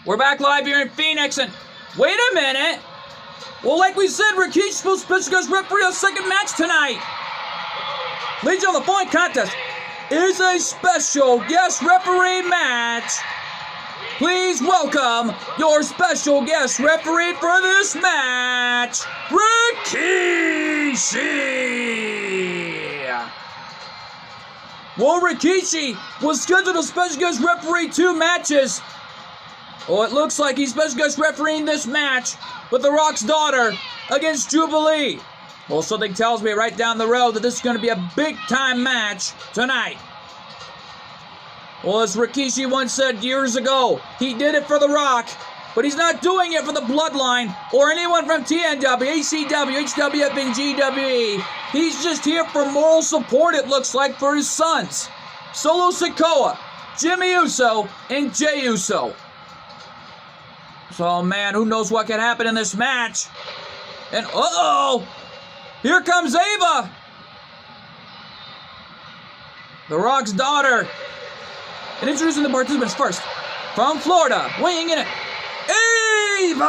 We're back live here in Phoenix, and wait a minute. Well, like we said, Rikishi's will special guest referee a second match tonight. Ladies and gentlemen, the following contest is a special guest referee match. Please welcome your special guest referee for this match, Rikishi. Well, Rikishi was scheduled to special guest referee 2 matches. Well, it looks like he's special guest refereeing this match with The Rock's daughter against Jubilee. Well, something tells me right down the road that this is going to be a big-time match tonight. Well, as Rikishi once said years ago, he did it for The Rock, but he's not doing it for the Bloodline or anyone from TNW, ACW, HWF, and GWE. He's just here for moral support, it looks like, for his sons, Solo Sikoa, Jimmy Uso, and Jey Uso. So, man, who knows what could happen in this match? And, uh-oh! Here comes Ava! The Rock's daughter. And introducing the participants first. From Florida, weighing in at Ava!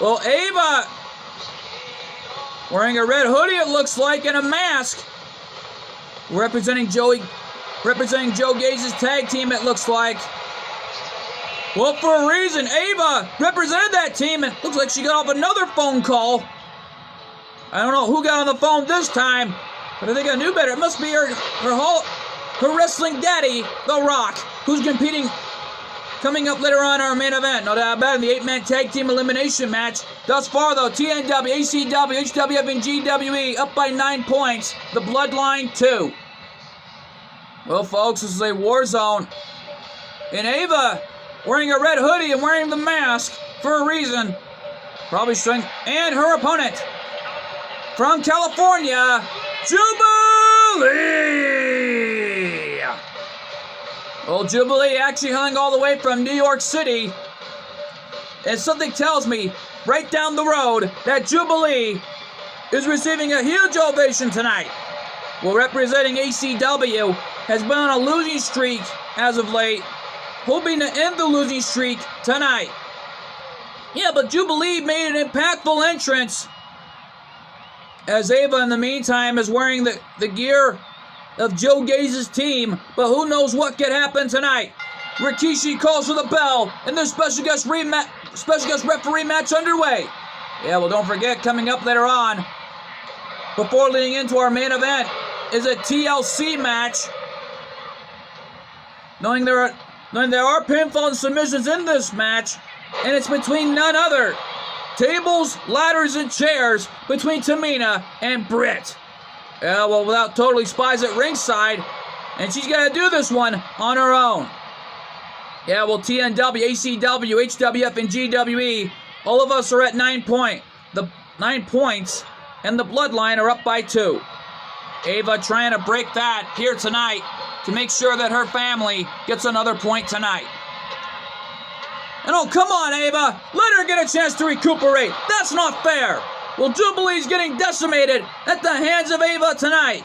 Well, Ava, wearing a red hoodie, it looks like, and a mask. Representing Joe Gaze's tag team, it looks like. Well, for a reason, Ava represented that team, and looks like she got off another phone call. I don't know who got on the phone this time, but I think I knew better. It must be her wrestling daddy, The Rock, who's coming up later on in our main event. No doubt about it, in the 8-man tag team elimination match. Thus far, though, TNW, ACW, HWF, and GWE up by 9 points. The Bloodline 2. Well, folks, this is a war zone. And Ava, wearing a red hoodie and wearing the mask for a reason. Probably showing. And her opponent from California, Jubilee. Well, Jubilee actually hung all the way from New York City. And something tells me right down the road that Jubilee is receiving a huge ovation tonight. Well, representing ACW has been on a losing streak as of late, hoping to end the losing streak tonight. Yeah, but Jubilee made an impactful entrance, as Ava, in the meantime, is wearing the gear of Joe Gaze's team, but who knows what could happen tonight. Rikishi calls for the bell, and there's special guest referee match underway. Yeah, well, don't forget, coming up later on, before leading into our main event, is a TLC match. Knowing there are pinfall and submissions in this match, and it's between none other. Tables, ladders, and chairs between Tamina and Britt. Yeah, well, without Totally Spies at ringside, and she's got to do this one on her own. Yeah, well, TNW, ACW, HWF, and GWE, all of us are at 9 points, and the Bloodline are up by 2. Ava trying to break that here tonight to make sure that her family gets another point tonight. And oh, come on, Ava. Let her get a chance to recuperate. That's not fair. Well, Jubilee's getting decimated at the hands of Ava tonight.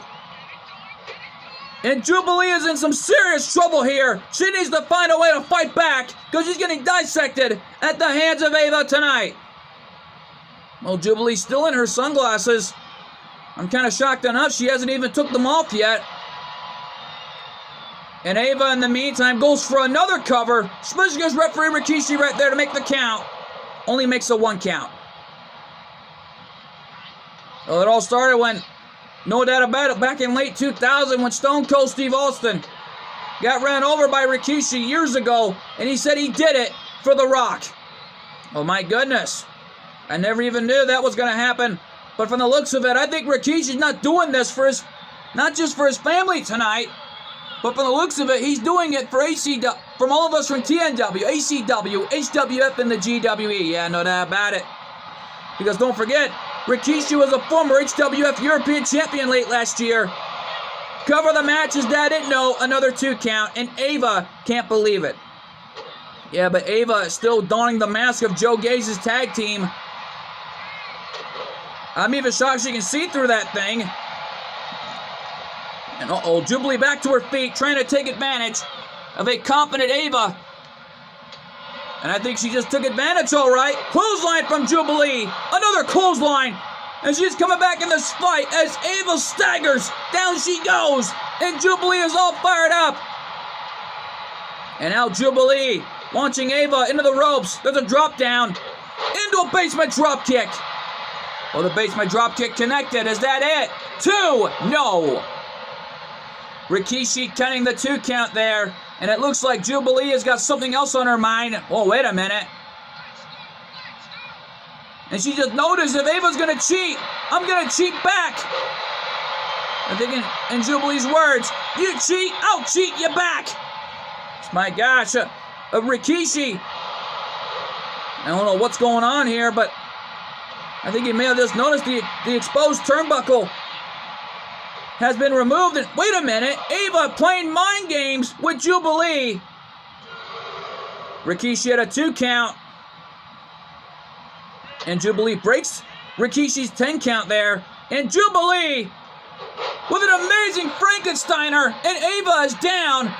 And Jubilee is in some serious trouble here. She needs to find a way to fight back because she's getting dissected at the hands of Ava tonight. Well, Jubilee's still in her sunglasses. I'm kind of shocked enough she hasn't even took them off yet. And Ava, in the meantime, goes for another cover. Special guest referee Rikishi right there to make the count. Only makes a 1 count. Well, it all started when, no doubt about it, back in late 2000 when Stone Cold Steve Austin got ran over by Rikishi years ago, and he said he did it for The Rock. Oh my goodness. I never even knew that was going to happen. But from the looks of it, I think Rikishi's not doing this for not just for his family tonight, but from the looks of it, he's doing it for ACW, from all of us from TNW, ACW, HWF, and the GWE. Yeah, no doubt about it. Because don't forget, Rikishi was a former HWF European Champion late last year. Cover the match, his dad didn't know, another 2 count, and Ava can't believe it. Yeah, but Ava is still donning the mask of Joe Gaze's tag team. I'm even shocked she can see through that thing. And Jubilee back to her feet, trying to take advantage of a confident Ava. And I think she just took advantage, all right. Clothesline from Jubilee. Another clothesline. And she's coming back in this fight as Ava staggers. Down she goes. And Jubilee is all fired up. And now Jubilee launching Ava into the ropes. There's a drop down. Into a basement drop kick. Well, the basement drop kick connected. Is that it? 2. No. Rikishi counting the 2 count there. And it looks like Jubilee has got something else on her mind. Oh, wait a minute. And she just noticed if Ava's going to cheat, I'm going to cheat back. I think in Jubilee's words, you cheat, I'll cheat you back. My gosh, Rikishi. I don't know what's going on here, but I think you may have just noticed the exposed turnbuckle has been removed. And wait a minute, Ava playing mind games with Jubilee. Rikishi had a 2 count. And Jubilee breaks Rikishi's 10 count there. And Jubilee with an amazing Frankensteiner. And Ava is down.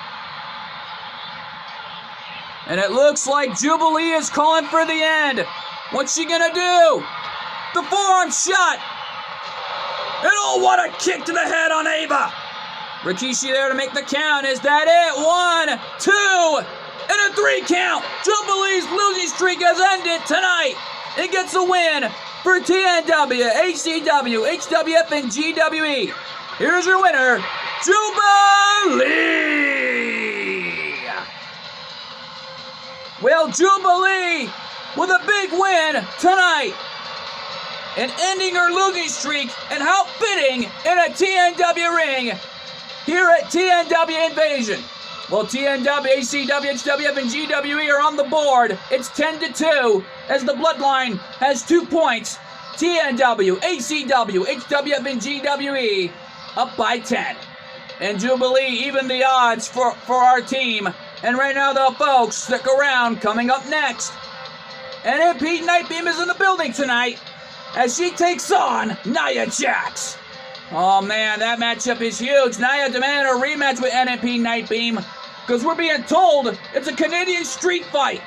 And it looks like Jubilee is calling for the end. What's she gonna do? The forearm shot. And oh, what a kick to the head on Ava. Rikishi there to make the count. Is that it? 1, 2, and a 3 count. Jubilee's losing streak has ended tonight. It gets a win for TNW, ACW, HWF, and GWE. Here's your winner, Jubilee. Well, Jubilee with a big win tonight and ending her losing streak, and how fitting in a TNW ring here at TNW Invasion. Well, TNW, ACW, HWF, and GWE are on the board. It's 10-2 as the Bloodline has 2 points. TNW, ACW, HWF, and GWE up by 10. And Jubilee even the odds for our team. And right now, though, folks, stick around. Coming up next, NMP Nightbeam is in the building tonight as she takes on Nia Jax. Oh, man, that matchup is huge. Nia demanded a rematch with NMP Nightbeam because we're being told it's a Canadian street fight.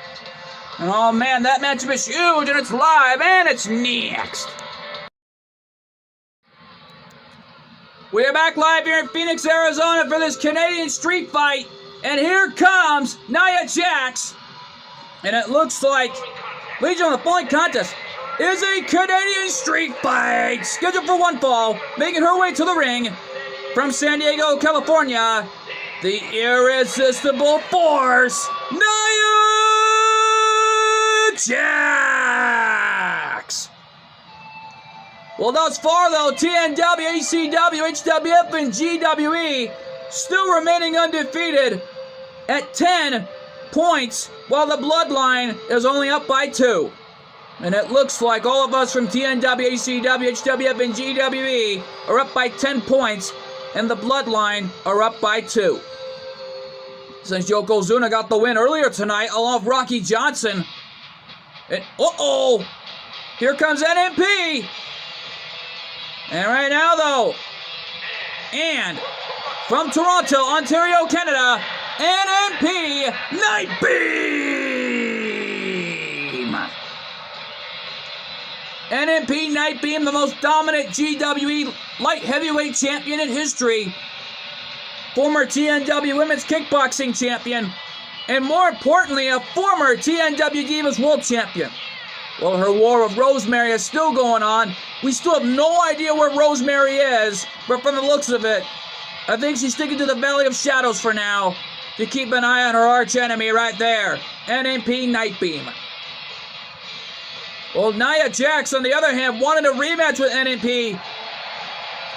And, oh, man, that matchup is huge, and it's live, and it's next. We are back live here in Phoenix, Arizona for this Canadian street fight. And here comes Nia Jax. And it looks like Legion of the following contest is a Canadian street fight. Scheduled for 1 fall. Making her way to the ring from San Diego, California. The irresistible force, Nia Jax. Well, thus far, though, TNW, ACW, HWF, and GWE still remaining undefeated at 10 points, while the Bloodline is only up by 2. And it looks like all of us from TNW, ACW, HWF, and GWE are up by 10 points, and the Bloodline are up by 2. Since Yokozuna got the win earlier tonight, along with Rocky Johnson. And, here comes NMP. And right now, though, and from Toronto, Ontario, Canada, NMP Nightbeam. NMP Nightbeam, the most dominant GWE light heavyweight champion in history. Former TNW Women's Kickboxing Champion. And more importantly, a former TNW Divas World Champion. Well, her war with Rosemary is still going on. We still have no idea where Rosemary is, but from the looks of it, I think she's sticking to the Valley of Shadows for now to keep an eye on her arch enemy right there, NMP Nightbeam. Well, Nia Jax, on the other hand, wanted a rematch with NMP.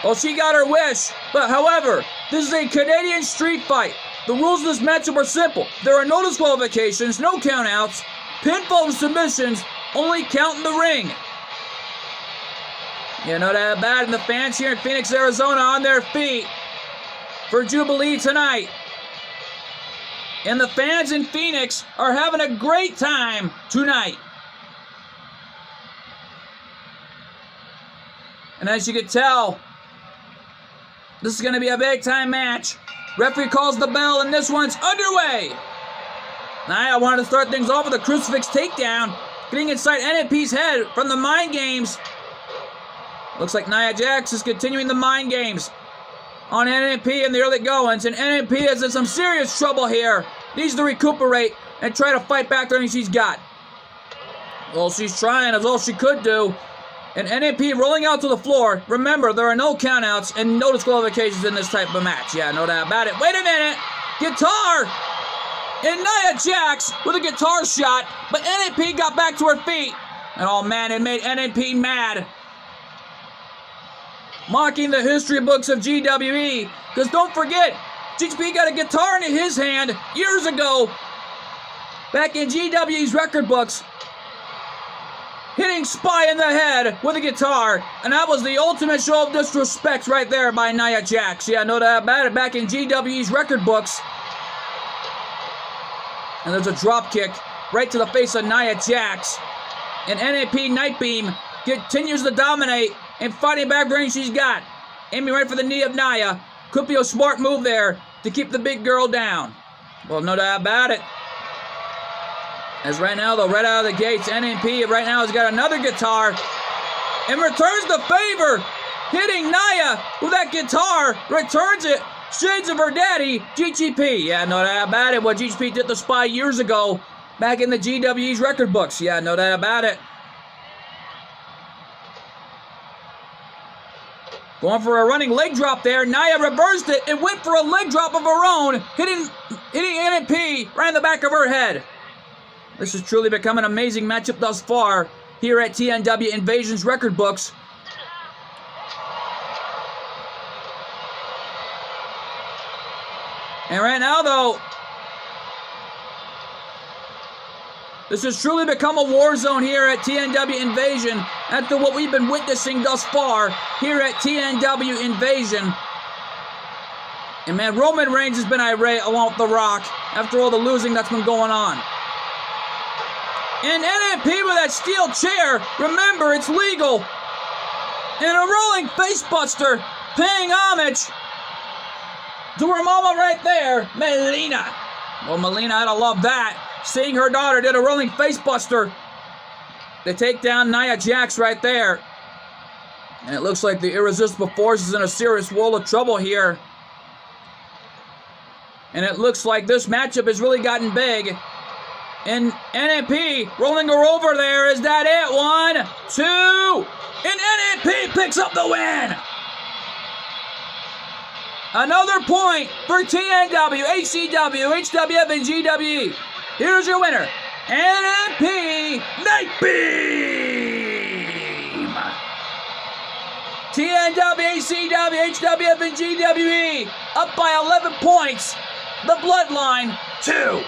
Well, she got her wish, but however, this is a Canadian street fight. The rules of this matchup are simple. There are no disqualifications, no countouts, pinfall and submissions, only count in the ring. You know that bad, and the fans here in Phoenix, Arizona on their feet for Jubilee tonight. And the fans in Phoenix are having a great time tonight. And as you can tell, This is going to be a big-time match. Referee calls the bell, and this one's underway. Nia wanted to start things off with a crucifix takedown, getting inside NMP's head from the mind games. Looks like Nia Jax is continuing the mind games on NMP in the early goings, and NMP is in some serious trouble here. Needs to recuperate and try to fight back everything she's got. Well, she's trying as all she could do. And NMP rolling out to the floor. Remember, there are no countouts and no disqualifications in this type of match. Yeah, no doubt about it. Wait a minute. Guitar. And Nia Jax with a guitar shot. But NMP got back to her feet. And oh man, it made NMP mad. Mocking the history books of GWE. Because don't forget, GWE got a guitar in his hand years ago. Back in GWE's record books. Hitting Spy in the head with a guitar. And that was the ultimate show of disrespect right there by Nia Jax. Yeah, no doubt about it. Back in GWE's record books. And there's a drop kick right to the face of Nia Jax. And NAP Nightbeam continues to dominate and fighting back range she's got. Aiming right for the knee of Nia. Could be a smart move there to keep the big girl down. Well, no doubt about it. As right now, though, right out of the gates, NMP right now has got another guitar and returns the favor, hitting Nia with that guitar, returns it, shades of her daddy, GGP. Yeah, no doubt about it, what GGP did to Spy years ago, back in the GWE's record books. Yeah, no doubt about it. Going for a running leg drop there. Nia reversed it and went for a leg drop of her own, hitting NMP right in the back of her head. This has truly become an amazing matchup thus far here at TNW Invasion's record books. And right now, though, this has truly become a war zone here at TNW Invasion after what we've been witnessing thus far here at TNW Invasion. And man, Roman Reigns has been irate along with The Rock after all the losing that's been going on. And NMP with that steel chair, remember it's legal. And a rolling facebuster, paying homage to her mama right there, Melina. Well, Melina had to love that. Seeing her daughter did a rolling facebuster to take down Nia Jax right there. And it looks like the Irresistible Force is in a serious world of trouble here. And it looks like this matchup has really gotten big. And NMP rolling her over there. Is that it? 1, 2. And NMP picks up the win. Another point for TNW, ACW, HWF, and GWE. Here's your winner, NMP Nightbeam. TNW, ACW, HWF, and GWE up by 11 points. The Bloodline 2.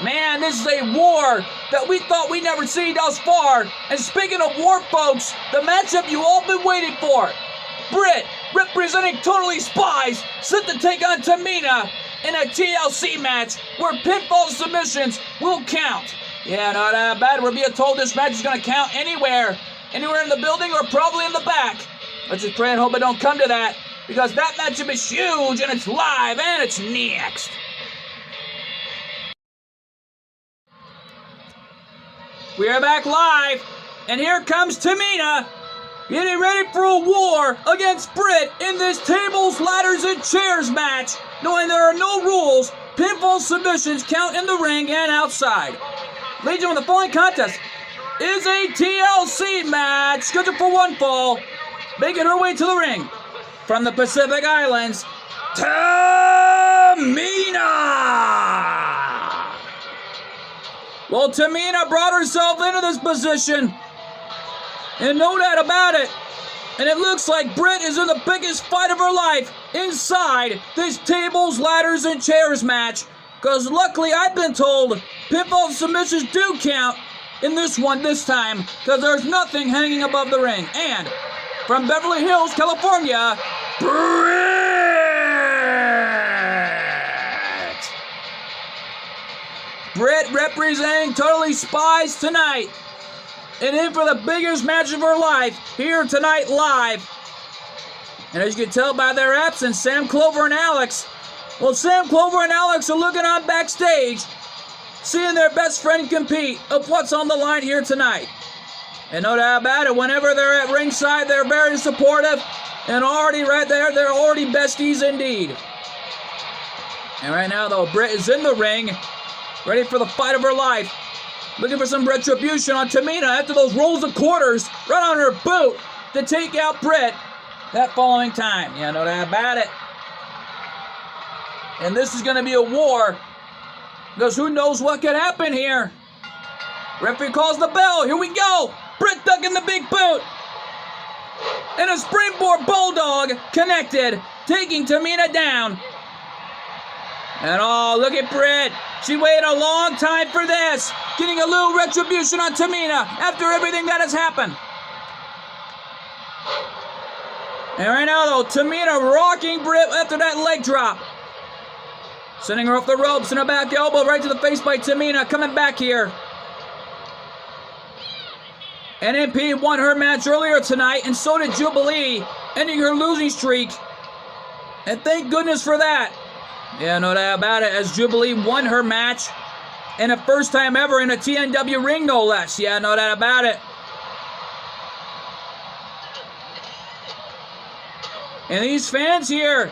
Man, this is a war that we thought we'd never see thus far. And speaking of war, folks, the matchup you all been waiting for. Britt, representing Totally Spies, set to take on Tamina in a TLC match where pinfall submissions will count. Yeah, not that bad. We're being told this match is going to count anywhere in the building or probably in the back. Let's just pray and hope it don't come to that, because that matchup is huge and it's live and it's next. We are back live, and here comes Tamina, getting ready for a war against Britt in this tables, ladders, and chairs match, knowing there are no rules. Pinfall submissions count in the ring and outside. Ladies and gentlemen, the following contest is a TLC match scheduled for one fall. Making her way to the ring from the Pacific Islands, Tamina! Well, Tamina brought herself into this position, and no doubt about it. And it looks like Britt is in the biggest fight of her life inside this tables, ladders, and chairs match. Because luckily, I've been told pinfall submissions do count in this one this time, because there's nothing hanging above the ring. And from Beverly Hills, California, Britt representing Totally Spies tonight. And in for the biggest match of her life here tonight live. And as you can tell by their absence, Sam Clover and Alex, well, Sam Clover and Alex are looking on backstage, seeing their best friend compete of what's on the line here tonight. And no doubt about it, whenever they're at ringside, they're very supportive. And already right there, they're already besties indeed. And right now, though, Britt is in the ring, ready for the fight of her life. Looking for some retribution on Tamina after those rolls of quarters right on her boot to take out Britt that following time. Yeah, no doubt about it. And this is going to be a war, because who knows what could happen here. Referee calls the bell. Here we go. Britt ducking the big boot. And a springboard bulldog connected, taking Tamina down. And oh, look at Britt. She waited a long time for this. Getting a little retribution on Tamina after everything that has happened. And right now, though, Tamina rocking Britt after that leg drop. Sending her off the ropes and a back elbow right to the face by Tamina. Coming back here. NMP won her match earlier tonight, and so did Jubilee, ending her losing streak. And thank goodness for that. Yeah, no doubt about it, as Jubilee won her match, and the first time ever in a TNW ring, no less. Yeah, no doubt about it. And these fans here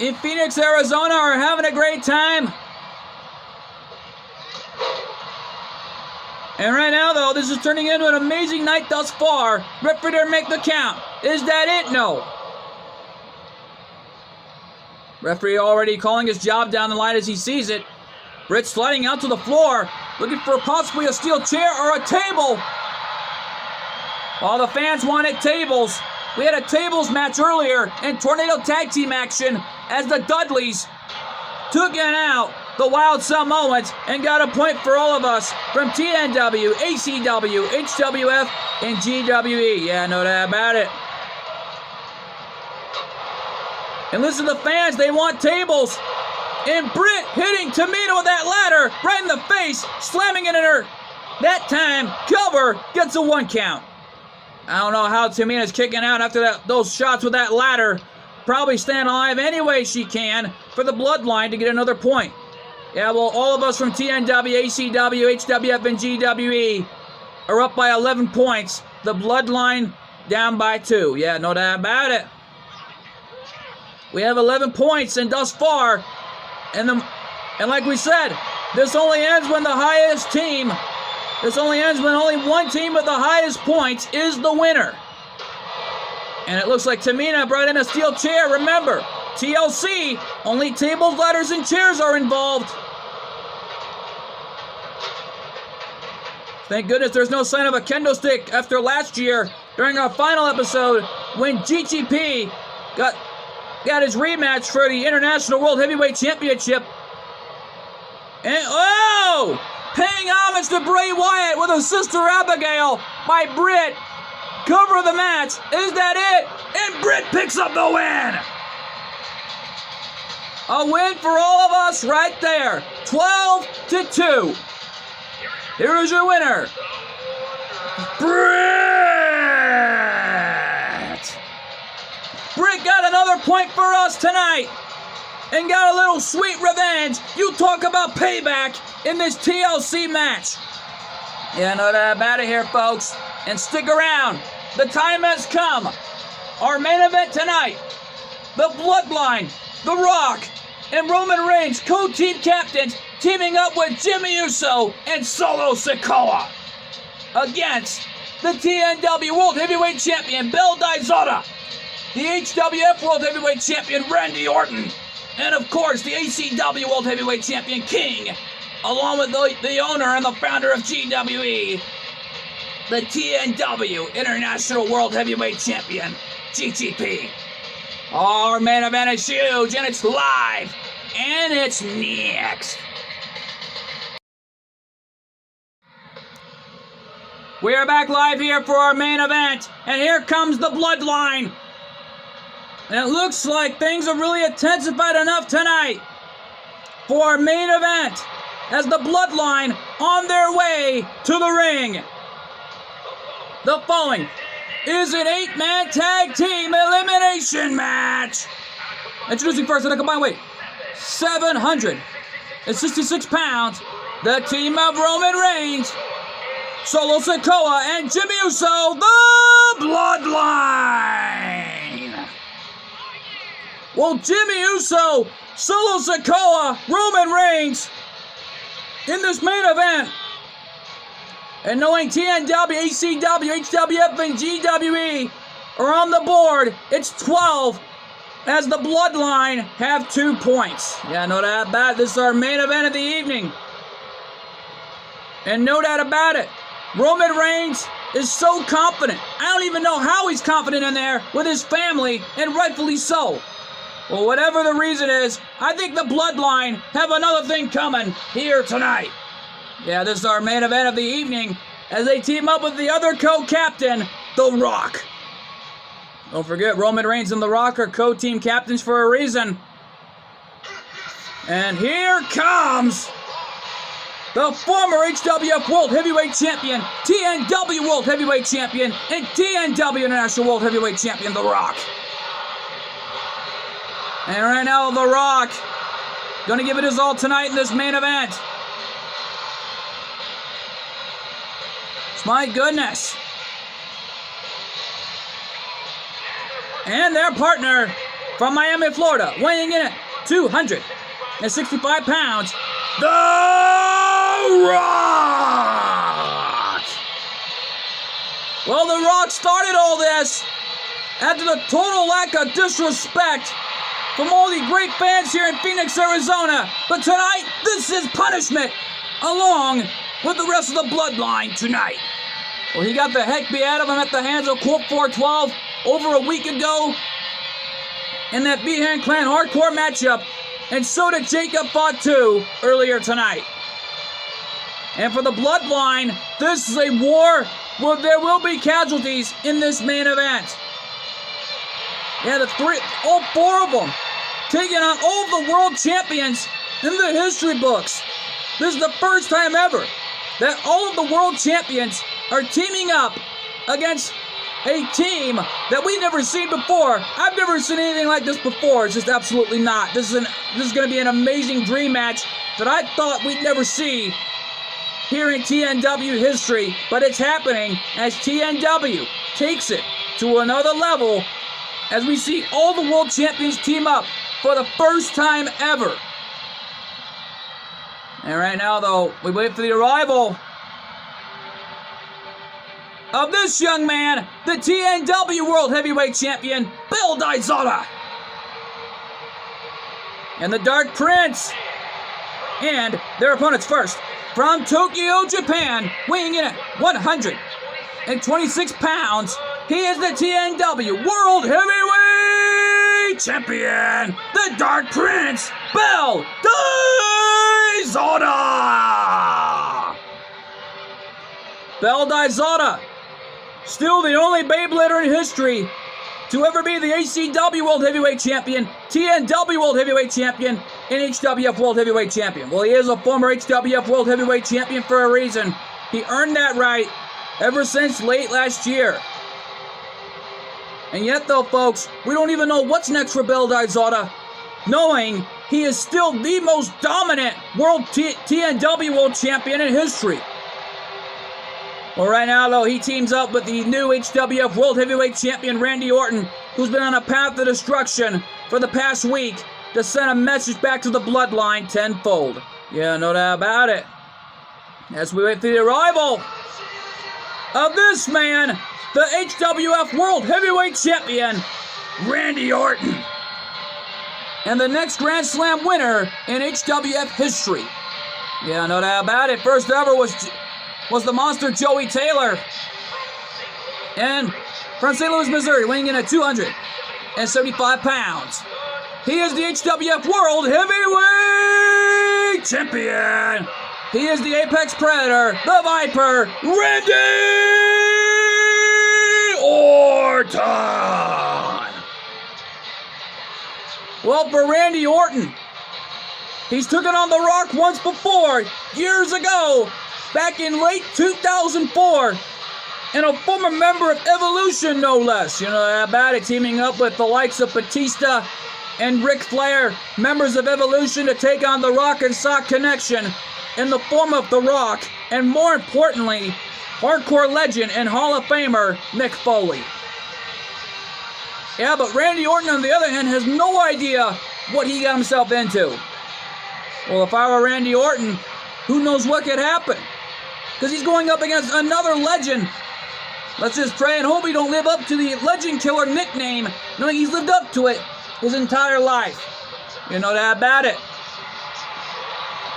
in Phoenix, Arizona are having a great time. And right now, though, this is turning into an amazing night thus far. Referee there, make the count. Is that it? No. Referee already calling his job down the line as he sees it. Britt sliding out to the floor, looking for possibly a steel chair or a table. All the fans wanted tables. We had a tables match earlier in Tornado Tag Team action as the Dudleys took it out the Wild Samoans and got a point for all of us from TNW, ACW, HWF, and GWE. Yeah, no doubt about it. And listen to the fans, they want tables. And Britt hitting Tamina with that ladder right in the face, slamming it in her. That time, Cover gets a 1 count. I don't know how Tamina's kicking out after those shots with that ladder. Probably staying alive any way she can for the Bloodline to get another point. Yeah, well, all of us from TNW, ACW, HWF, and GWE are up by 11 points. The Bloodline down by 2. Yeah, no doubt about it. We have 11 points, and thus far, and like we said, this only ends when the highest team, this only ends when only one team with the highest points is the winner. And it looks like Tamina brought in a steel chair. Remember, TLC, only tables, ladders, and chairs are involved. Thank goodness there's no sign of a kendo stick after last year during our final episode when GGP got his rematch for the International World Heavyweight Championship. And, oh! Paying homage to Bray Wyatt with a Sister Abigail by Britt. Cover of the match. Is that it? And Britt picks up the win. A win for all of us right there. 12-2. Here is your winner, Britt. Britt got another point for us tonight and got a little sweet revenge. You talk about payback in this TLC match. Yeah, no doubt about it here, folks. And stick around. The time has come. Our main event tonight, the Bloodline, The Rock, and Roman Reigns, co-team captains, teaming up with Jimmy Uso and Solo Sikoa against the TNW World Heavyweight Champion, Bel Dizota, the HWF World Heavyweight Champion, Randy Orton, and of course, the ACW World Heavyweight Champion, King, along with the owner and the founder of GWE, the TNW International World Heavyweight Champion, GGP. Our main event is huge, and it's live, and it's next. We are back live here for our main event, and here comes the Bloodline. And it looks like things are really intensified enough tonight for our main event, as the Bloodline on their way to the ring. The following is an 8-man tag team elimination match. Introducing first at a combined weight, 766 pounds, the team of Roman Reigns, Solo Sikoa, and Jimmy Uso, the Bloodline. Well, Jimmy Uso, Solo Sikoa, Roman Reigns in this main event. And knowing TNW, ACW, HWF, and GWE are on the board, it's 12 as the Bloodline have 2 points. Yeah, no doubt about it. This is our main event of the evening. And no doubt about it, Roman Reigns is so confident. I don't even know how he's confident in there with his family, and rightfully so. Well, whatever the reason is, I think the Bloodline have another thing coming here tonight. Yeah, this is our main event of the evening as they team up with the other co-captain, The Rock. Don't forget, Roman Reigns and The Rock are co-team captains for a reason. And here comes the former HWF World Heavyweight Champion, TNW World Heavyweight Champion, and TNW International World Heavyweight Champion, The Rock. And right now, The Rock gonna give it his all tonight in this main event. My goodness. And their partner from Miami, Florida, weighing in at 265 pounds, The Rock. Well, The Rock started all this after the total lack of disrespect from all the great fans here in Phoenix, Arizona. But tonight, this is punishment along with the rest of the Bloodline tonight. Well, he got the heck beat out of him at the hands of Corp 412 over a week ago in that Behan Clan hardcore matchup, and so did Jacob Fatu earlier tonight. And for the Bloodline, this is a war where there will be casualties in this main event. Yeah, all 4 of them taking on all of the world champions in the history books. This is the first time ever that all of the world champions are teaming up against a team that we've never seen before. I've never seen anything like this before. It's just absolutely not. This is going to be an amazing dream match that I thought we'd never see here in TNW history, but it's happening as TNW takes it to another level as we see all the world champions team up for the first time ever. And right now, though, we wait for the arrival of this young man, the TNW World Heavyweight Champion, Bill Daizotta. And the Dark Prince. And their opponents first, from Tokyo, Japan, weighing in at 126 pounds, he is the TNW World Heavyweight Champion, the Dark Prince, Bill Daizotta. Bill Daizotta, still the only Beyblader in history to ever be the ACW World Heavyweight Champion, TNW World Heavyweight Champion, and HWF World Heavyweight Champion. Well, he is a former HWF World Heavyweight Champion for a reason. He earned that right ever since late last year. And yet, though, folks, we don't even know what's next for Bill Daizotta, knowing he is still the most dominant TNW World Champion in history. Well, right now, though, he teams up with the new HWF World Heavyweight Champion, Randy Orton, who's been on a path to destruction for the past week, to send a message back to the Bloodline tenfold. Yeah, no doubt about it. As we wait for the arrival of this man, the HWF World Heavyweight Champion, Randy Orton. And the next Grand Slam winner in HWF history. Yeah, no doubt about it. First ever was the monster Joey Taylor. And from St. Louis, Missouri, weighing in at 275 pounds. He is the HWF World Heavyweight Champion. He is the Apex Predator, the Viper, Randy Orton. Well, for Randy Orton, he's taken on The Rock once before, years ago, back in late 2004, and a former member of Evolution, no less. You know that about it, teaming up with the likes of Batista and Ric Flair, members of Evolution, to take on the Rock and Sock Connection in the form of The Rock, and more importantly, hardcore legend and Hall of Famer Mick Foley. Yeah, but Randy Orton, on the other hand, has no idea what he got himself into. Well, if I were Randy Orton, who knows what could happen? Because he's going up against another legend. Let's just pray and hope he don't live up to the Legend Killer nickname, knowing he's lived up to it his entire life. You know that about it.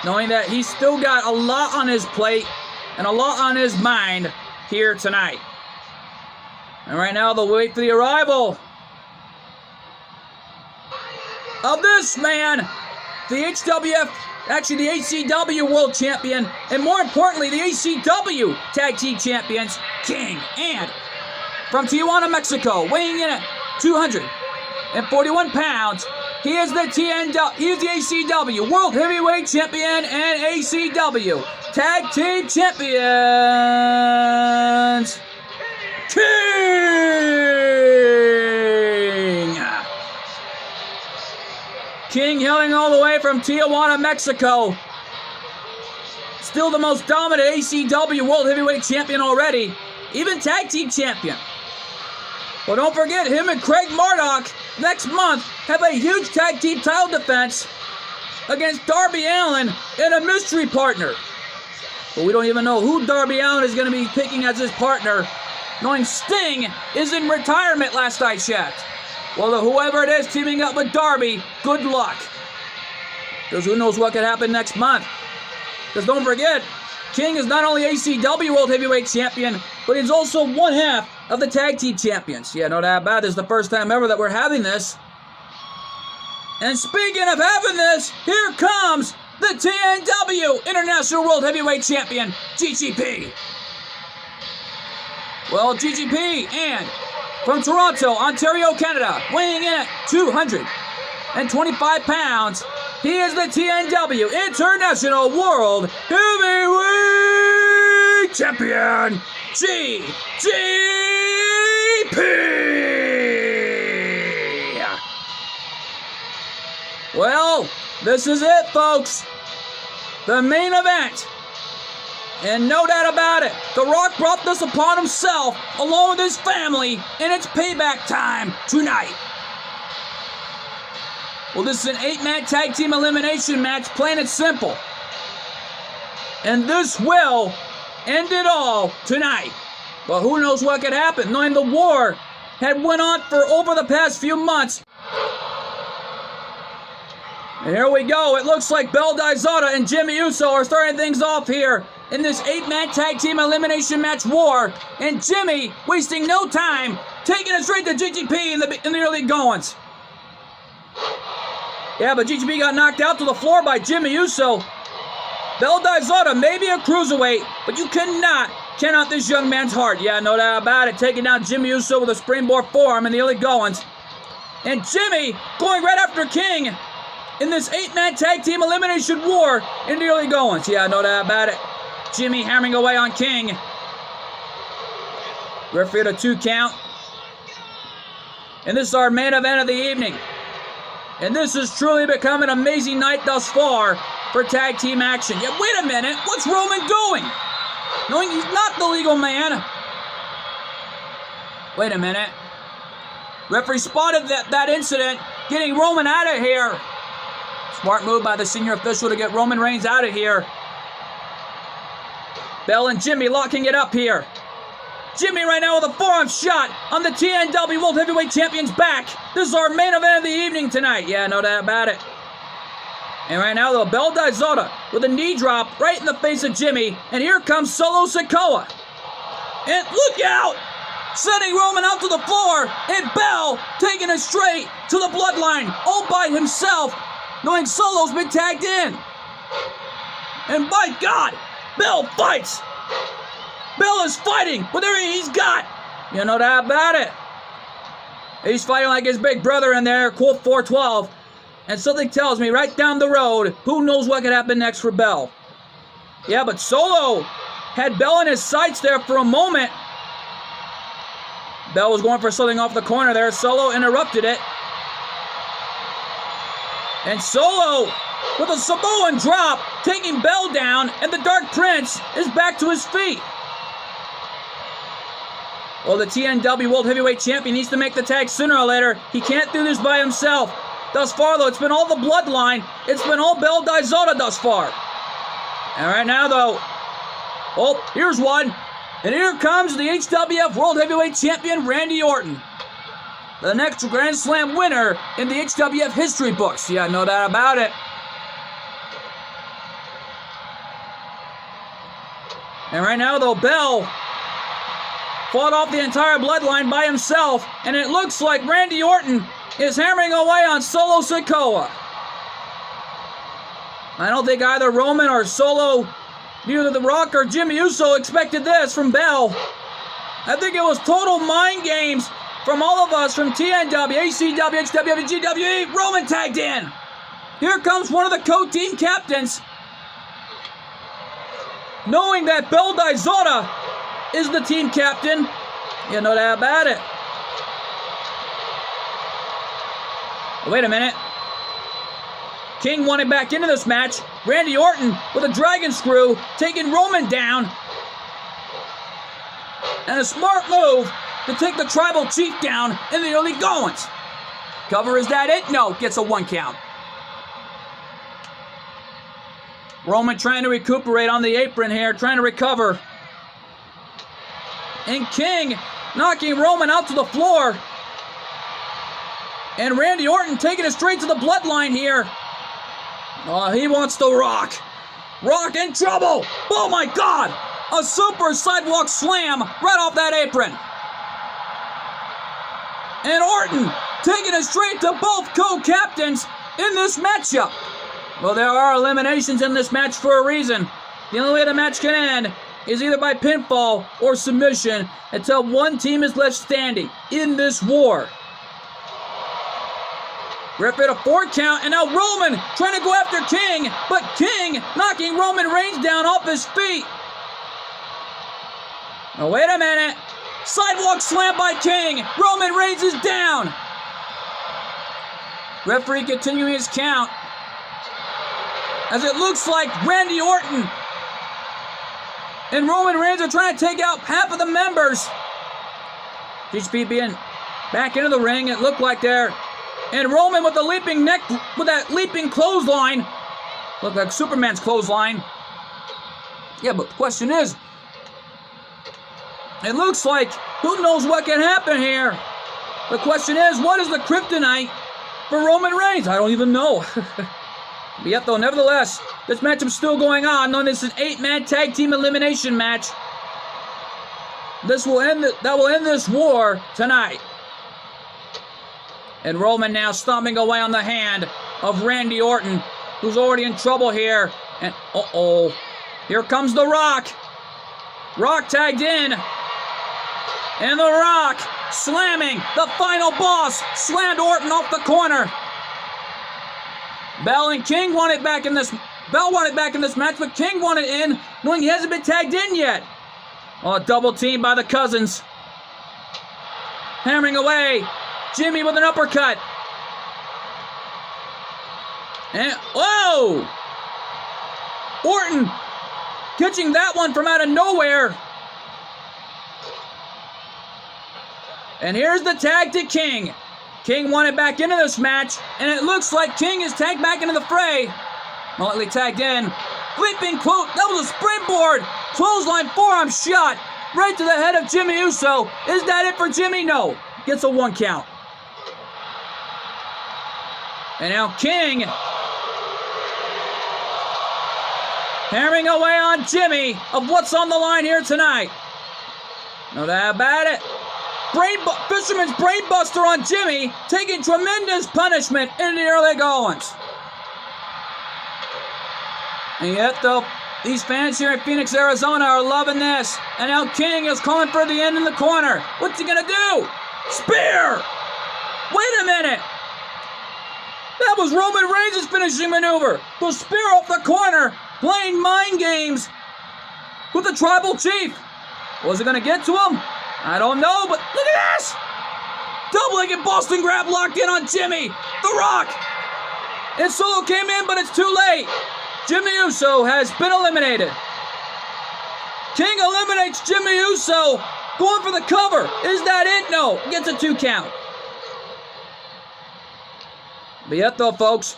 Knowing that he's still got a lot on his plate and a lot on his mind here tonight. And right now they'll wait for the arrival of this man, the HWF, actually the ACW World Champion, and more importantly, the ACW Tag Team Champions, King. And from Tijuana, Mexico, weighing in at 241 pounds, he is the ACW World Heavyweight Champion and ACW Tag Team Champions, King. King hailing all the way from Tijuana, Mexico. Still the most dominant ACW World Heavyweight Champion already. Even Tag Team Champion. Well, don't forget, him and Craig Murdoch next month have a huge Tag Team title defense against Darby Allin and a mystery partner. But we don't even know who Darby Allin is going to be picking as his partner, knowing Sting is in retirement last I checked. Well, whoever it is teaming up with Darby, good luck. Because who knows what could happen next month. Because don't forget, King is not only ACW World Heavyweight Champion, but he's also one half of the Tag Team Champions. Yeah, no doubt about it. This is the first time ever that we're having this. And speaking of having this, here comes the TNW International World Heavyweight Champion, GGP. Well, GGP, and from Toronto, Ontario, Canada, weighing in at 225 pounds, he is the TNW International World Heavyweight Champion, GGP. Well, this is it, folks. The main event. And no doubt about it, The Rock brought this upon himself, along with his family, and it's payback time tonight. Well, this is an 8-man tag team elimination match, plain and simple. And this will end it all tonight. But who knows what could happen, knowing the war had went on for over the past few months. And here we go. It looks like Bell Dizota and Jimmy Uso are starting things off here in this 8-man tag team elimination match war. And Jimmy, wasting no time, taking it straight to GGP in the early goings. Yeah, but GGP got knocked out to the floor by Jimmy Uso. Bell Dizota may be a cruiserweight, but you cannot count out this young man's heart. Yeah, no doubt about it. Taking down Jimmy Uso with a springboard forearm in the early goings. And Jimmy going right after King in this 8-man tag team elimination war in the early goings. Yeah, no doubt about it. Jimmy hammering away on King. Referee at a 2 count. And this is our main event of the evening. And this has truly become an amazing night thus far for tag team action. Yeah, wait a minute. What's Roman doing? Knowing he's not the legal man. Wait a minute. Referee spotted that incident, getting Roman out of here. Smart move by the senior official to get Roman Reigns out of here. Bell and Jimmy locking it up here. Jimmy right now with a forearm shot on the TNW World Heavyweight Champion's back. This is our main event of the evening tonight. Yeah, no doubt about it. And right now, though, Bell Dizota with a knee drop right in the face of Jimmy. And here comes Solo Sikoa. And look out! Sending Roman out to the floor. And Bell taking it straight to the Bloodline all by himself, knowing Solo's been tagged in. And my God, Bell fights. Bell is fighting with everything he's got. You know that about it. He's fighting like his big brother in there, Colt 412. And something tells me right down the road, who knows what could happen next for Bell. Yeah, but Solo had Bell in his sights there for a moment. Bell was going for something off the corner there. Solo interrupted it. And Solo with a Samoan drop, taking Bell down, and the Dark Prince is back to his feet. Well, the TNW World Heavyweight Champion needs to make the tag sooner or later. He can't do this by himself. Thus far, though, it's been all the Bloodline. It's been all Bell Dayzata thus far. And right now, though, oh, here's one. And here comes the HWF World Heavyweight Champion, Randy Orton. The next Grand Slam winner in the HWF history books. Yeah, no doubt about it. And right now, though, Bell fought off the entire Bloodline by himself, and it looks like Randy Orton is hammering away on Solo Sikoa. I don't think either Roman or Solo, neither The Rock or Jimmy Uso expected this from Bell. I think it was total mind games from all of us from TNW, ACW, HWF, GWE. Roman tagged in. Here comes one of the co-team captains, knowing that Bell Dayzata is the team captain. You know that about it. Wait a minute. King wanted back into this match. Randy Orton with a dragon screw, taking Roman down. And a smart move to take the tribal chief down in the early goings. Cover, is that it? No, gets a 1 count. Roman trying to recuperate on the apron here, trying to recover. And King knocking Roman out to the floor. And Randy Orton taking it straight to the Bloodline here. Oh, he wants the Rock. Rock in trouble. Oh my God. A super sidewalk slam right off that apron. And Orton taking it straight to both co-captains in this matchup. Well, there are eliminations in this match for a reason. The only way the match can end is either by pinfall or submission until one team is left standing in this war. Referee a 4 count, and now Roman trying to go after King, but King knocking Roman Reigns down off his feet. Now wait a minute. Sidewalk slam by King. Roman Reigns is down. Referee continuing his count, as it looks like Randy Orton and Roman Reigns are trying to take out half of the members. HB being back into the ring, it looked like there. And Roman with the leaping neck, with that leaping clothesline. Looked like Superman's clothesline. Yeah, but the question is, it looks like, who knows what can happen here? The question is, what is the kryptonite for Roman Reigns? I don't even know. But yet, though, nevertheless, this matchup is still going on. Known as an 8-man tag team elimination match. That will end this war tonight. And Roman now stomping away on the hand of Randy Orton, who's already in trouble here. And uh-oh, here comes The Rock. Rock tagged in. And The Rock slamming the final boss. Slammed Orton off the corner. Bell and King want it back in this. Bell wanted back in this match, but King wanted in, knowing he hasn't been tagged in yet. Oh, double team by the Cousins. Hammering away. Jimmy with an uppercut. And whoa! Orton catching that one from out of nowhere. And here's the tag to King. King wanted back into this match, and it looks like King is tagged back into the fray. Mulletly tagged in. Leaping quote, that was a springboard. Clothesline forearm shot right to the head of Jimmy Uso. Is that it for Jimmy? No. Gets a 1 count. And now King hammering away on Jimmy of what's on the line here tonight. No doubt about it. Fisherman's brainbuster on Jimmy, taking tremendous punishment in the early goings. And yet, though, these fans here in Phoenix, Arizona are loving this. And now King is calling for the end in the corner. What's he gonna do? Spear! Wait a minute! That was Roman Reigns' finishing maneuver. The spear off the corner, playing mind games with the tribal chief. Was it gonna get to him? I don't know, but look at this! Double-legged Boston grab locked in on Jimmy, The Rock. And Solo came in, but it's too late. Jimmy Uso has been eliminated. King eliminates Jimmy Uso, going for the cover. Is that it? No, gets a 2 count. But yet though, folks,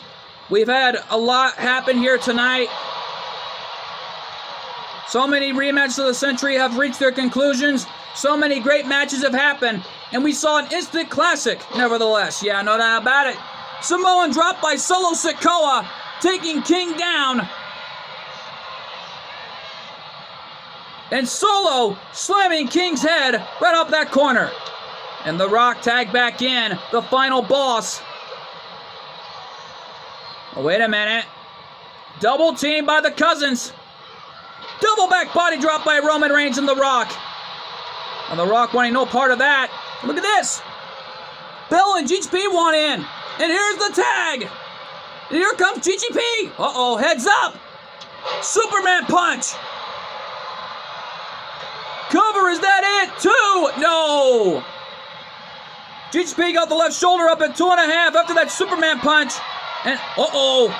we've had a lot happen here tonight. So many rematches of the century have reached their conclusions. So many great matches have happened. And we saw an instant classic, nevertheless. Yeah, no doubt about it. Samoan drop by Solo Sikoa, taking King down. And Solo slamming King's head right up that corner. And The Rock tagged back in, the final boss. Oh, wait a minute. Double team by the Cousins. Double back body drop by Roman Reigns and The Rock. And The Rock wanting no part of that. Look at this. Bell and GHP want in. And here's the tag. And here comes GGP. Uh-oh, heads up. Superman punch. Cover, is that it? 2. No. GGP got the left shoulder up at 2.5 after that Superman punch. And, uh-oh.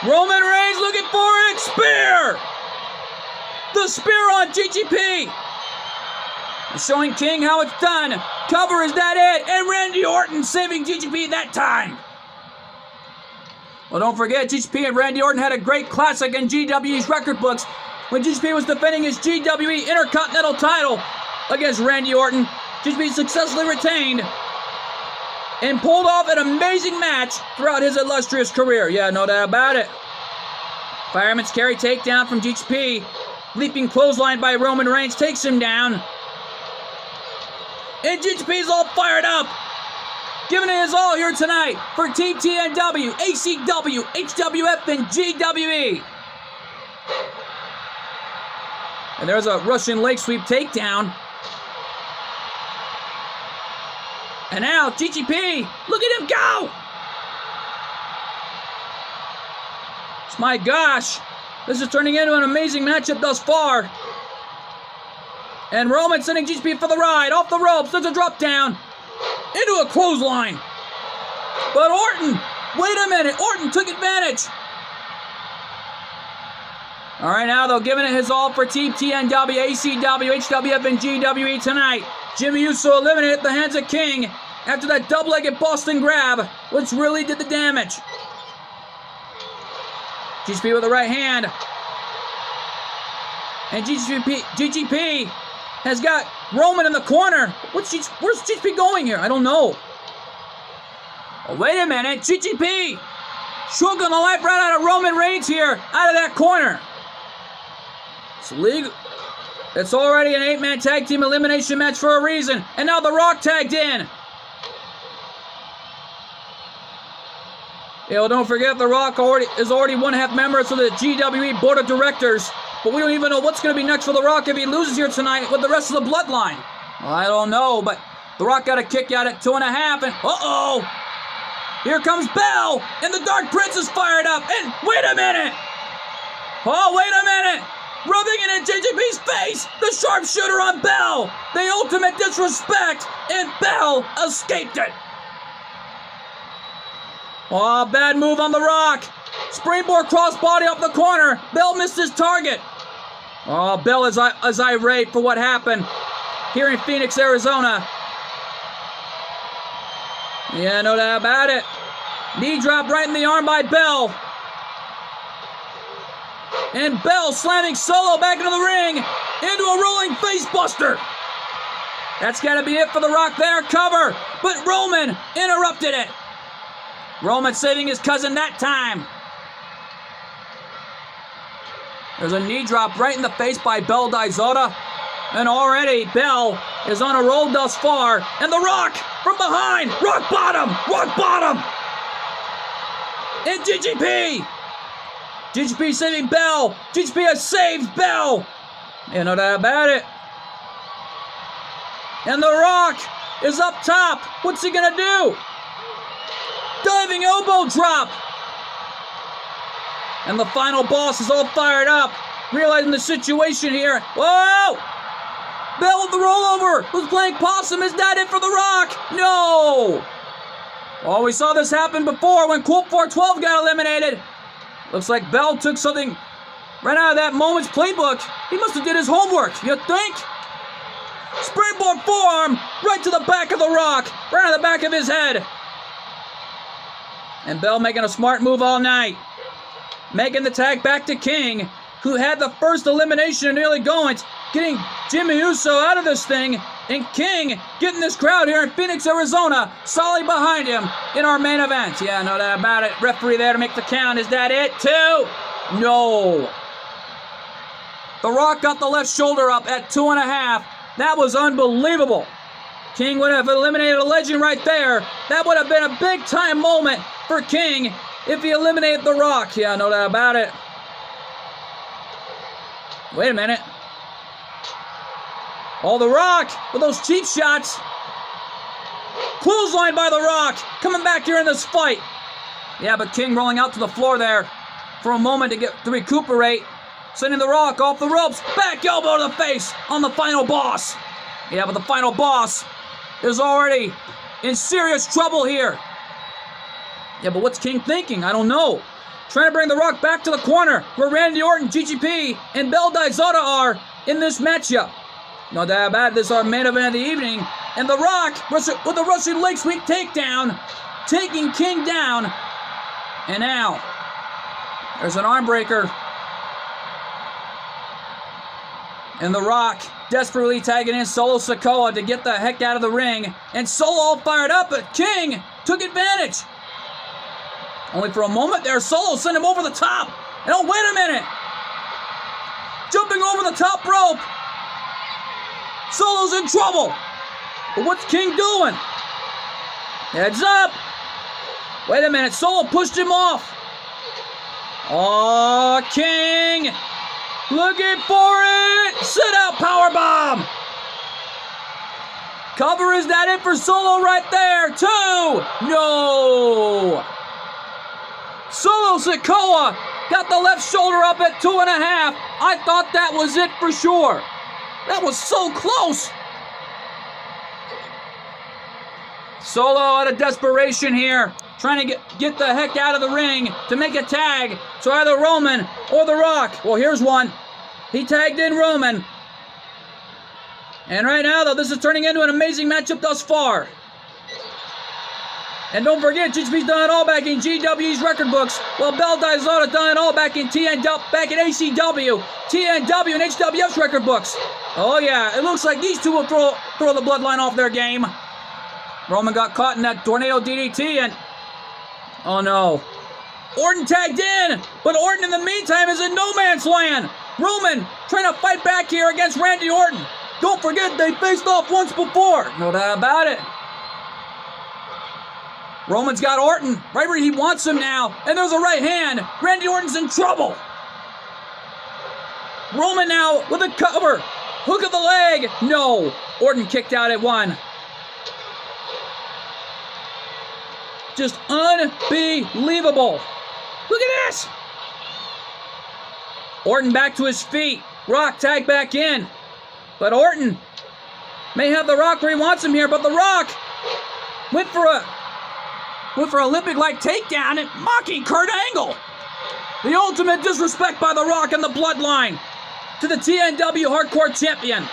Roman Reigns looking for it. Spear. The spear on GGP. Showing King how it's done. Cover, is that it? And Randy Orton saving GGP that time. Well, don't forget, GGP and Randy Orton had a great classic in GWE's record books when GGP was defending his GWE Intercontinental title against Randy Orton. GGP successfully retained and pulled off an amazing match throughout his illustrious career. Yeah, no doubt about it. Fireman's carry takedown from GGP. Leaping clothesline by Roman Reigns takes him down. And GGP's all fired up. Giving it his all here tonight for Team TNW, ACW, HWF, and GWE. And there's a Russian leg sweep takedown. And now GGP, look at him go! My gosh, this is turning into an amazing matchup thus far. And Roman sending GGP for the ride, off the ropes, there's a drop down, into a clothesline. But Orton, wait a minute, Orton took advantage. All right, now though, giving it his all for Team TNW, ACW, HWF, and GWE tonight. Jimmy Uso eliminated at the hands of King after that double-legged Boston grab, which really did the damage. GGP with the right hand. And GGP has got Roman in the corner. Where's GGP going here? I don't know. Oh, wait a minute. GGP choking the life right out of Roman Reigns here, out of that corner. It's legal. It's already an 8-man tag team elimination match for a reason. And now The Rock tagged in. Yeah, well, don't forget, The Rock is already one-half member of the GWE Board of Directors. But we don't even know what's going to be next for The Rock if he loses here tonight with the rest of the Bloodline. Well, I don't know, but The Rock got a kick out at 2.5, and uh-oh! Here comes Bell, and the Dark Prince is fired up, and wait a minute! Oh, wait a minute! Rubbing it in JJP's face, the sharpshooter on Bell! The ultimate disrespect, and Bell escaped it! Oh, bad move on The Rock. Springboard crossbody off the corner. Bell missed his target. Oh, Bell is irate for what happened here in Phoenix, Arizona. Yeah, no doubt about it. Knee drop right in the arm by Bell. And Bell slamming Solo back into the ring into a rolling face buster. That's got to be it for The Rock there. Cover. But Roman interrupted it. Roman saving his cousin that time. There's a knee drop right in the face by Bell Dizota. And already Bell is on a roll thus far. And The Rock from behind. Rock bottom. Rock bottom. And GGP. GGP saving Bell. GGP has saved Bell. You know that about it. And The Rock is up top. What's he going to do? Diving elbow drop. And the final boss is all fired up, realizing the situation here. Whoa! Bell with the rollover. Who's playing possum? Is that it for The Rock? No. Oh, we saw this happen before when Colt 412 got eliminated. Looks like Bell took something right out of that moment's playbook. He must have did his homework, you think? Springboard forearm right to the back of The Rock. Right on the back of his head. And Bell making a smart move all night. Making the tag back to King, who had the first elimination and nearly going, getting Jimmy Uso out of this thing, and King getting this crowd here in Phoenix, Arizona, solidly behind him in our main event. Yeah, no doubt about it. Referee there to make the count. Is that it? 2? No. The Rock got the left shoulder up at 2.5. That was unbelievable. King would have eliminated a legend right there. That would have been a big-time moment for King if he eliminated The Rock. Yeah, no doubt about it. Wait a minute. Oh, The Rock with those cheap shots. Clothesline by The Rock. Coming back here in this fight. Yeah, but King rolling out to the floor there for a moment to recuperate. Sending The Rock off the ropes. Back elbow to the face on the final boss. Yeah, but the final boss is already in serious trouble here. Yeah, but what's King thinking? I don't know. Trying to bring The Rock back to the corner where Randy Orton, GGP, and Bell Dizota are in this matchup. No doubt about it, this is our main event of the evening. And The Rock with the Russian leg sweep takedown, taking King down. And now, there's an arm breaker. And The Rock desperately tagging in Solo Sikoa to get the heck out of the ring. And Solo all fired up, but King took advantage. Only for a moment there, Solo sent him over the top. And oh, wait a minute. Jumping over the top rope. Solo's in trouble. But what's King doing? Heads up. Wait a minute, Solo pushed him off. Oh, King. Looking for it. Sit out powerbomb. Cover, is that it for Solo right there? 2. No. Solo Sikoa got the left shoulder up at 2.5. I thought that was it for sure. That was so close. Solo out of desperation here, trying to get the heck out of the ring to make a tag to either Roman or The Rock. Well, here's one. He tagged in Roman. And right now, though, this is turning into an amazing matchup thus far. And don't forget, GWE's done it all back in GWE's record books, while Bell Dizota done it all back in TNW, back in ACW, TNW, and HWF's record books. Oh yeah, it looks like these two will throw the Bloodline off their game. Roman got caught in that tornado DDT, and oh no. Orton tagged in, but Orton in the meantime is in no man's land. Roman trying to fight back here against Randy Orton. Don't forget, they faced off once before. No doubt about it. Roman's got Orton right where he wants him now. And there's a right hand. Randy Orton's in trouble. Roman now with a cover. Hook of the leg. No. Orton kicked out at 1. Just unbelievable. Look at this. Orton back to his feet. Rock tagged back in. But Orton may have The Rock where he wants him here. But The Rock went for Olympic-like takedown and mocking Kurt Angle. The ultimate disrespect by The Rock and the Bloodline to the TNW Hardcore Champion.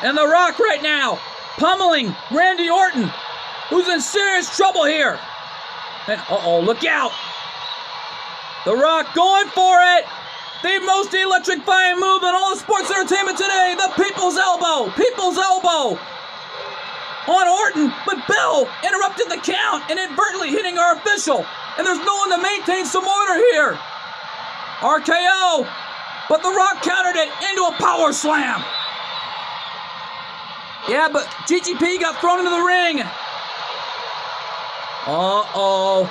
And The Rock right now pummeling Randy Orton, who's in serious trouble here. And uh-oh, look out. The Rock going for it. The most electrifying move in all of sports entertainment today. The People's Elbow. People's Elbow. On Orton, but Bell interrupted the count, inadvertently hitting our official. And there's no one to maintain some order here. RKO, but The Rock countered it into a power slam. Yeah, but GGP got thrown into the ring. Uh-oh.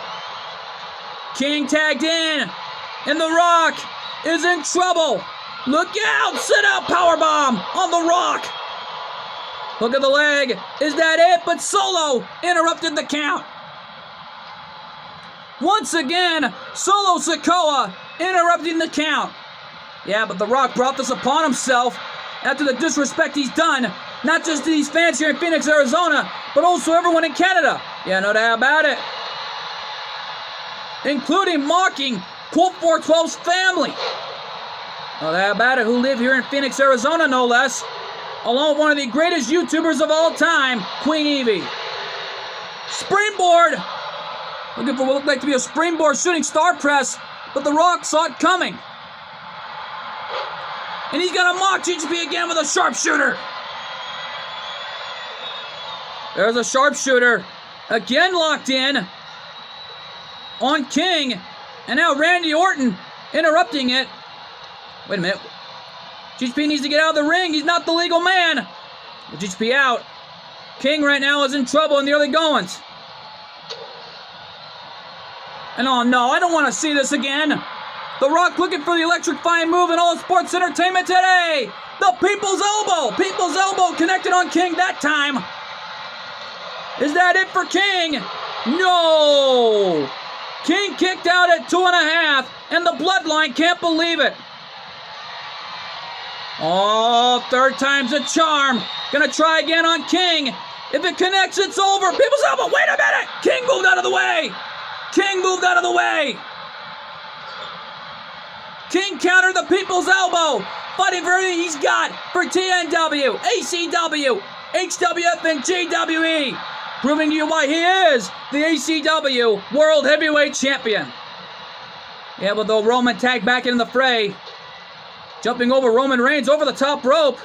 King tagged in, and The Rock is in trouble. Look out, sit out powerbomb on The Rock. Hook of the leg. Is that it? But Solo interrupted the count. Once again, Solo Sikoa interrupting the count. Yeah, but The Rock brought this upon himself after the disrespect he's done, not just to these fans here in Phoenix, Arizona, but also everyone in Canada. Yeah, no doubt about it. Including mocking Colt 412's family. No doubt about it, who live here in Phoenix, Arizona, no less, along with one of the greatest YouTubers of all time, Queen Evie. Springboard! Looking for what looked like to be a springboard shooting star press, but The Rock saw it coming. And he's gonna mock GGP again with a sharpshooter. There's a sharpshooter. Again locked in on King. And now Randy Orton interrupting it. Wait a minute. GGP needs to get out of the ring. He's not the legal man. GGP out. King right now is in trouble in the early goings. And oh no, I don't want to see this again. The Rock looking for the electrifying move in all sports entertainment today. The People's Elbow. People's Elbow connected on King that time. Is that it for King? No. King kicked out at 2.5, and the Bloodline can't believe it. Oh, third time's a charm. Gonna try again on King. If it connects, it's over. People's Elbow. Wait a minute. King moved out of the way. King moved out of the way. King countered the People's Elbow, fighting for everything he's got for TNW, ACW, HWF, and GWE, proving to you why he is the ACW World Heavyweight Champion. Yeah, but though Roman tagged back in the fray, jumping over Roman Reigns over the top rope,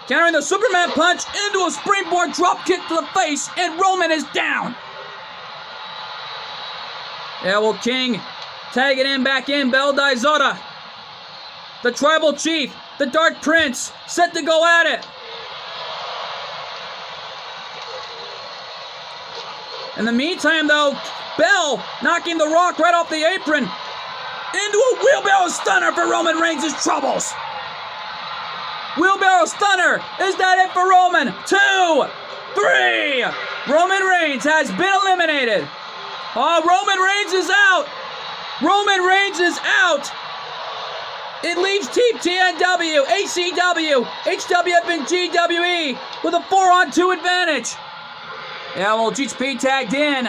countering the Superman punch into a springboard drop kick to the face, and Roman is down. Yeah, well, King tagging in back in, Bel Dizota. The Tribal Chief, the Dark Prince, set to go at it. In the meantime, though, Bell knocking The Rock right off the apron into a wheelbarrow stunner for Roman Reigns' troubles. Wheelbarrow stunner. Is that it for Roman? 2, 3. Roman Reigns has been eliminated. Oh, Roman Reigns is out. Roman Reigns is out. It leaves Team TNW, ACW, HWF, and GWE with a 4-on-2 advantage. Yeah, well, GHP tagged in.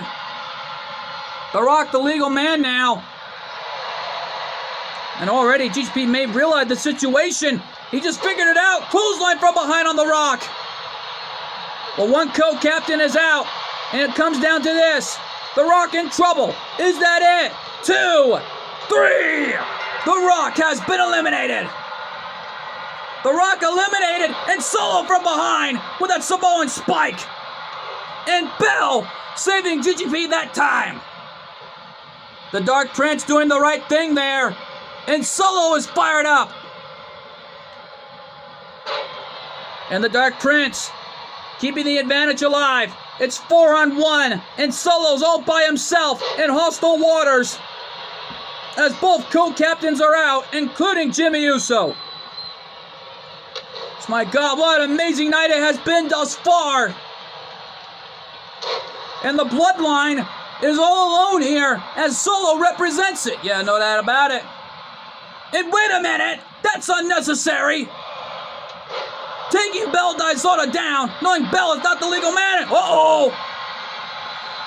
The Rock, the legal man now. And already GHP may realize the situation. He just figured it out. Clothesline from behind on The Rock. Well, one co-captain is out. And it comes down to this. The Rock in trouble. Is that it? 2, 3. The Rock has been eliminated. The Rock eliminated and Solo from behind with that Samoan spike. And Bell saving GGP that time. The Dark Prince doing the right thing there. And Solo is fired up. And the Dark Prince keeping the advantage alive. It's 4-on-1, and Solo's all by himself in hostile waters, as both co-captains are out, including Jimmy Uso. My God, what an amazing night it has been thus far. And the Bloodline is all alone here, as Solo represents it. Yeah, no doubt about it. And wait a minute, that's unnecessary. Taking Bel Dizota down, knowing Bell is not the legal man. Uh-oh.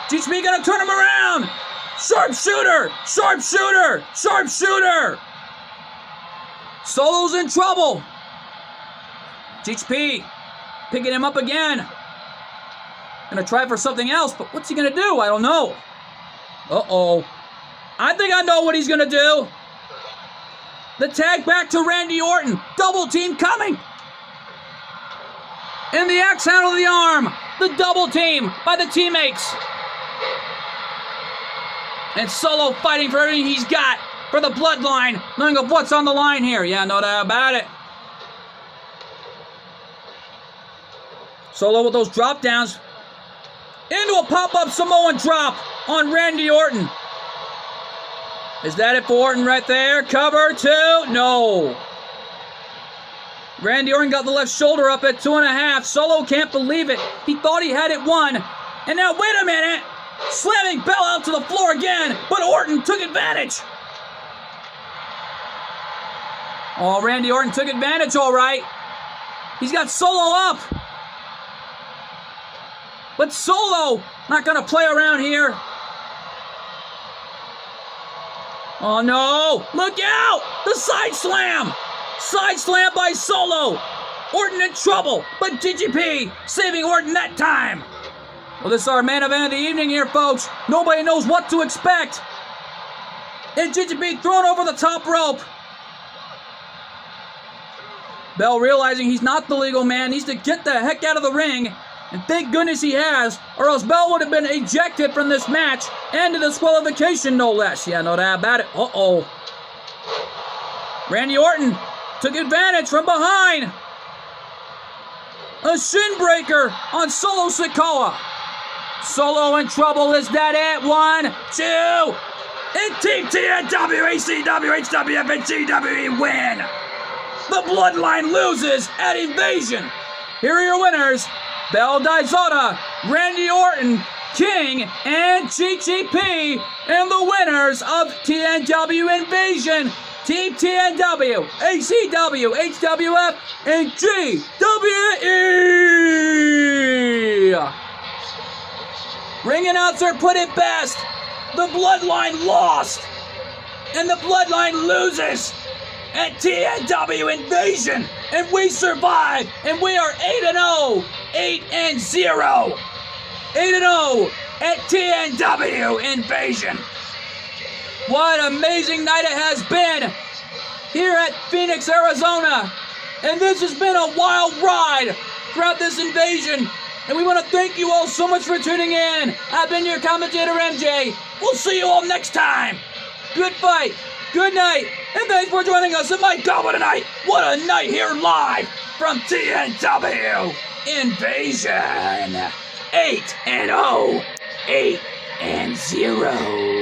GHP gonna turn him around. Sharpshooter, sharpshooter, sharpshooter. Solo's in trouble. GHP picking him up again. Gonna try for something else, but what's he gonna do? I don't know. Uh-oh. I think I know what he's gonna do. The tag back to Randy Orton. Double team coming. And the axe handle of the arm. The double team by the teammates. And Solo fighting for everything he's got for the Bloodline, knowing of what's on the line here. Yeah, no doubt about it. Solo with those drop downs. Into a pop-up Samoan drop on Randy Orton. Is that it for Orton right there? Cover 2? No. Randy Orton got the left shoulder up at 2.5. Solo can't believe it. He thought he had it won. And now, wait a minute. Slamming Bell out to the floor again. But Orton took advantage. Oh, Randy Orton took advantage, all right. He's got Solo up. But Solo not going to play around here. Oh, no. Look out. The side slam. Side slam by Solo. Orton in trouble, but GGP saving Orton that time. Well, this is our main event of the evening here, folks. Nobody knows what to expect. And GGP thrown over the top rope. Bell, realizing he's not the legal man, needs to get the heck out of the ring. And thank goodness he has, or else Bell would have been ejected from this match and to disqualification, no less. Yeah, no doubt about it. Uh-oh. Randy Orton took advantage from behind. A shin breaker on Solo Sikoa. Solo in trouble. Is that it? 1, 2. And Team TNW, ACW, HWF, and GWE win. The Bloodline loses at Invasion. Here are your winners. Bell Dizota, Randy Orton, King, and GGP. And the winners of TNW Invasion. Team TNW, ACW, HWF, and GWE. Ring announcer put it best. The Bloodline lost. And the Bloodline loses at TNW Invasion. And we survive. And we are 8-0. 8-0. 8-0 at TNW Invasion. What an amazing night it has been here at Phoenix, Arizona. And this has been a wild ride throughout this invasion. And we want to thank you all so much for tuning in. I've been your commentator, MJ. We'll see you all next time. Good fight. Good night. And thanks for joining us. And my God, what a night. What a night here live from TNW Invasion. 8-0. 8-0.